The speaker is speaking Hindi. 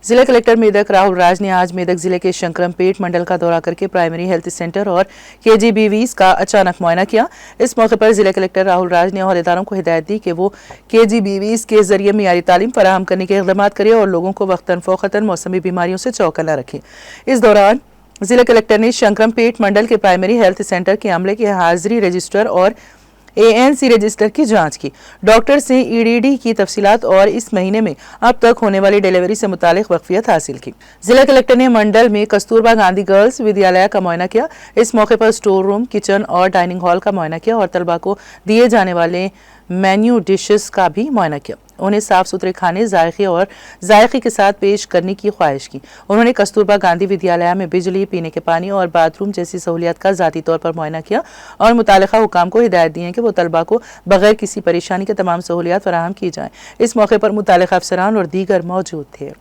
जिला कलेक्टर मेदक राहुल राज ने आज मेदक जिले के शंकरमपेट मंडल का दौरा करके प्राइमरी हेल्थ सेंटर और केजीबीवीज का अचानक मुआयना किया। इस मौके पर जिला कलेक्टर राहुल राज ने अहदेदारों को हिदायत दी कि वो केजीबीवीज के जरिए मियारी तालीम फराहम करने के इक़दाम करें और लोगों को वक्तन फ़ौक़तन मौसमी बीमारियों से चौकन्ना रखें। इस दौरान जिला कलेक्टर ने शंकरमपेट मंडल के प्राइमरी हेल्थ सेंटर के अमले की हाजिरी रजिस्टर और ANC रजिस्टर की जांच की। डॉक्टर से EDD की तफसीलात और इस महीने में अब तक होने वाली डिलीवरी से मुतालिक वाकफियत हासिल की। जिला कलेक्टर ने मंडल में कस्तूरबा गांधी गर्ल्स विद्यालय का मुआयना किया। इस मौके पर स्टोर रूम, किचन और डाइनिंग हॉल का मुआयना किया और तलबा को दिए जाने वाले मेन्यू डिशेस का भी मुआयना किया। उन्हें साफ सुथरे खाने, जायके के साथ पेश करने की ख्वाहिश की। उन्होंने कस्तूरबा गांधी विद्यालय में बिजली, पीने के पानी और बाथरूम जैसी सहूलियत का ज़ाती तौर पर मुआयना किया और मुतालिका हुकाम को हिदायत दी है कि वो तलबा को बगैर किसी परेशानी के तमाम सहूलियत फराहम की जाएँ। इस मौके पर मुतालिका अफसरान और दीगर मौजूद थे।